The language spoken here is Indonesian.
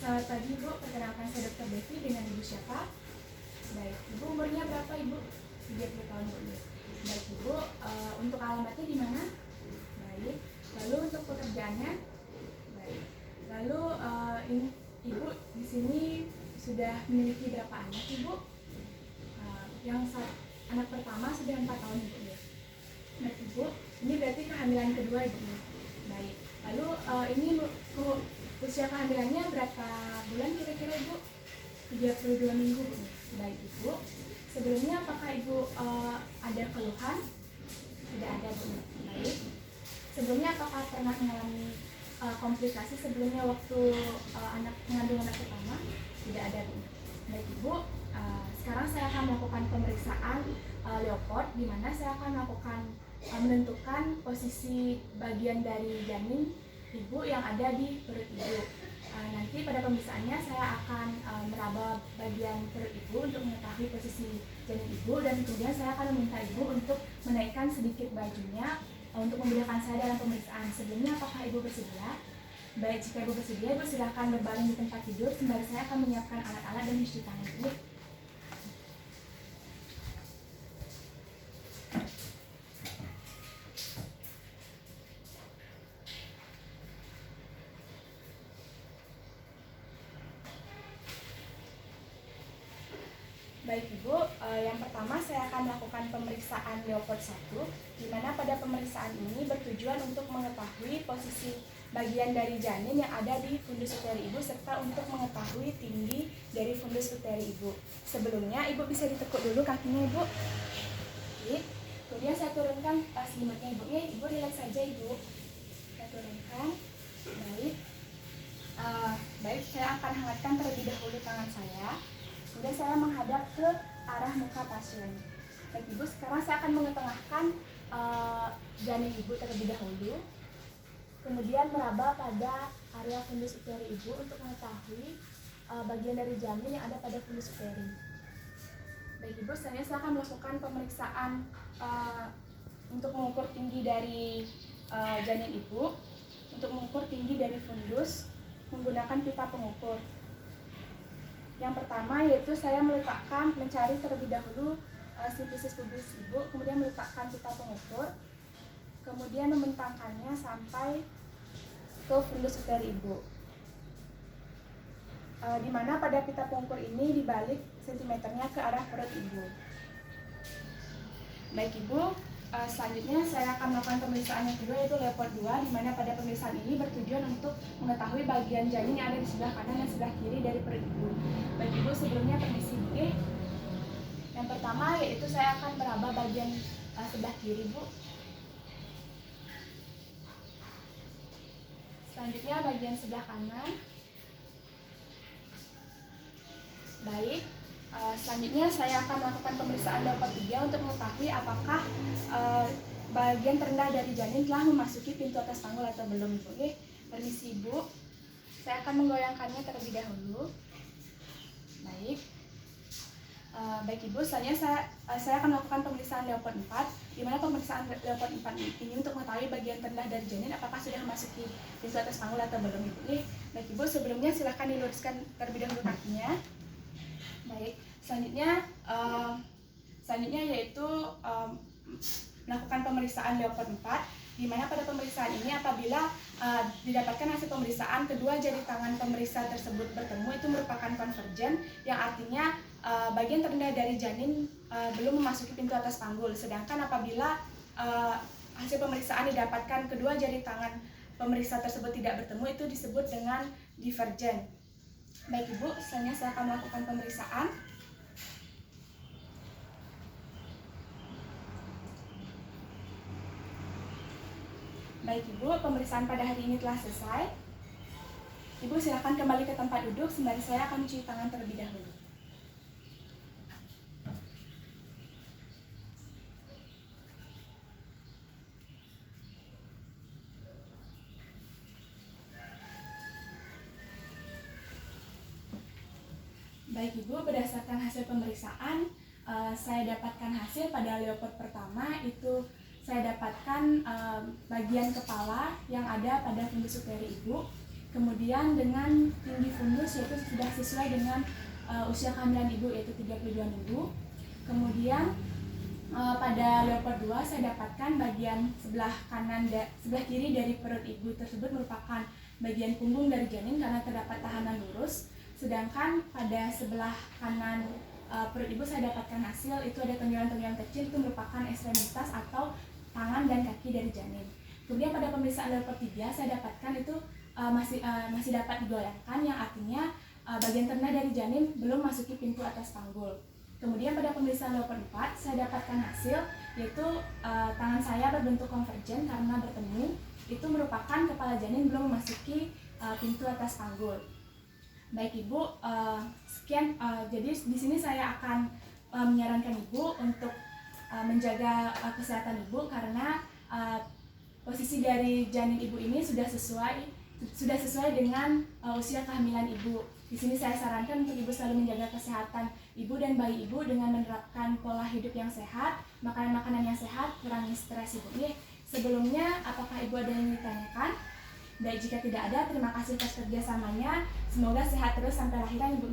Selamat pagi Ibu, perkenalkan saya Dr. Devi dengan Ibu siapa? Baik, Ibu umurnya berapa Ibu? 30 tahun Bu. Baik Ibu, untuk alamatnya di mana? Baik, lalu untuk pekerjaannya? Baik, lalu ini Ibu di sini sudah memiliki berapa anak Ibu? Anak pertama sudah 4 tahun Ibu ya. Baik Ibu, ini berarti kehamilan kedua Ibu. Baik, lalu ini usia kehamilannya berapa bulan kira-kira Ibu? 32 minggu Bu. Baik Ibu, sebelumnya apakah Ibu ada keluhan? Tidak ada Bu. Baik, sebelumnya apakah pernah mengalami komplikasi sebelumnya waktu mengandung anak pertama? Tidak ada Bu. Baik Ibu, sekarang saya akan melakukan pemeriksaan Leopard, di mana saya akan melakukan menentukan posisi bagian dari janin Ibu yang ada di perut Ibu. Nanti pada pemeriksaannya saya akan meraba bagian perut Ibu untuk mengetahui posisi janin Ibu, dan kemudian saya akan meminta Ibu untuk menaikkan sedikit bajunya untuk memudahkan saya dalam pemeriksaan. Sebelumnya apakah Ibu bersedia? Baik, jika Ibu bersedia, Ibu silakan berbaring di tempat tidur sembari saya akan menyiapkan alat-alat dan mencuci tangan Ibu. Baik Ibu, yang pertama saya akan melakukan pemeriksaan Leopard 1, di mana pada pemeriksaan ini bertujuan untuk mengetahui posisi bagian dari janin yang ada di fundus uteri Ibu, serta untuk mengetahui tinggi dari fundus uteri Ibu. Sebelumnya Ibu bisa ditekuk dulu kakinya Ibu. Oke. Kemudian saya turunkan selimutnya Ibu. Ibu relax saja Ibu. Saya turunkan. Baik. Baik, saya akan hangatkan terlebih dahulu tangan saya. Kemudian saya menghadap ke arah muka pasien. Baik Ibu, sekarang saya akan mengetengahkan janin Ibu terlebih dahulu. Kemudian meraba pada area fundus uteri Ibu untuk mengetahui bagian dari janin yang ada pada fundus uteri. Baik Ibu, saya akan melakukan pemeriksaan untuk mengukur tinggi dari janin Ibu, untuk mengukur tinggi dari fundus menggunakan pipa pengukur. Yang pertama yaitu saya mencari terlebih dahulu sifisis pubis Ibu, kemudian meletakkan pipa pengukur, kemudian membentangkannya sampai ke fundus uteri Ibu. Di mana pada pita pengukur ini dibalik sentimeternya ke arah perut Ibu. Baik Ibu, selanjutnya saya akan melakukan pemeriksaan yang kedua yaitu Leopard 2, di mana pada pemeriksaan ini bertujuan untuk mengetahui bagian janin yang ada di sebelah kanan dan sebelah kiri dari perut Ibu. Baik Ibu, sebelumnya permisi Bu. Yang pertama yaitu saya akan meraba bagian sebelah kiri Bu. Selanjutnya bagian sebelah kanan. Baik, selanjutnya saya akan melakukan pemeriksaan Leopard 3 untuk mengetahui apakah bagian terendah dari janin telah memasuki pintu atas panggul atau belum Ibu. Permisi Ibu, saya akan menggoyangkannya terlebih dahulu. Baik. Baik Ibu, selanjutnya saya akan melakukan pemeriksaan Leopard 4, di mana pemeriksaan Leopard 4 ini untuk mengetahui bagian terendah dari janin apakah sudah memasuki pintu atas panggul atau belum Ibu. Baik Ibu, sebelumnya silakan diluruskan terlebih dahulu kakinya. Baik, selanjutnya yaitu melakukan pemeriksaan Leopard 4, di mana pada pemeriksaan ini apabila didapatkan hasil pemeriksaan kedua jari tangan pemeriksa tersebut bertemu, itu merupakan konvergen, yang artinya bagian terendah dari janin belum memasuki pintu atas panggul. Sedangkan apabila hasil pemeriksaan didapatkan kedua jari tangan pemeriksa tersebut tidak bertemu, itu disebut dengan divergen. Baik Ibu, selanjutnya saya akan melakukan pemeriksaan. Baik Ibu, pemeriksaan pada hari ini telah selesai. Ibu silakan kembali ke tempat duduk sembari saya akan mencuci tangan terlebih dahulu. Baik Ibu, berdasarkan hasil pemeriksaan, saya dapatkan hasil pada Leopard pertama itu saya dapatkan bagian kepala yang ada pada fundus uteri Ibu. Kemudian dengan tinggi fundus yaitu sudah sesuai dengan usia kehamilan ibu yaitu 32 minggu. Kemudian pada leopard 2 saya dapatkan bagian sebelah kiri dari perut ibu tersebut merupakan bagian punggung dari janin karena terdapat tahanan lurus. Sedangkan pada sebelah kanan perut ibu saya dapatkan hasil itu ada tonjolan-tonjolan kecil, itu merupakan ekstremitas atau tangan dan kaki dari janin. Kemudian pada pemeriksaan leopard 3 saya dapatkan itu masih dapat digoyangkan, yang artinya bagian tengah dari janin belum masuki pintu atas panggul. Kemudian pada pemeriksaan leopard 4 saya dapatkan hasil yaitu tangan saya berbentuk konvergen karena bertemu, itu merupakan kepala janin belum memasuki pintu atas panggul. Baik Ibu, sekian. Jadi di sini saya akan menyarankan Ibu untuk menjaga kesehatan Ibu karena posisi dari janin Ibu ini sudah sesuai dengan usia kehamilan Ibu. Di sini saya sarankan untuk Ibu selalu menjaga kesehatan Ibu dan bayi Ibu dengan menerapkan pola hidup yang sehat, makanan-makanan yang sehat, kurangi stres Ibu. Sebelumnya, apakah Ibu ada yang ditanyakan? Baik, jika tidak ada, terima kasih atas kerjasamanya. Semoga sehat terus sampai lahiran Ibu.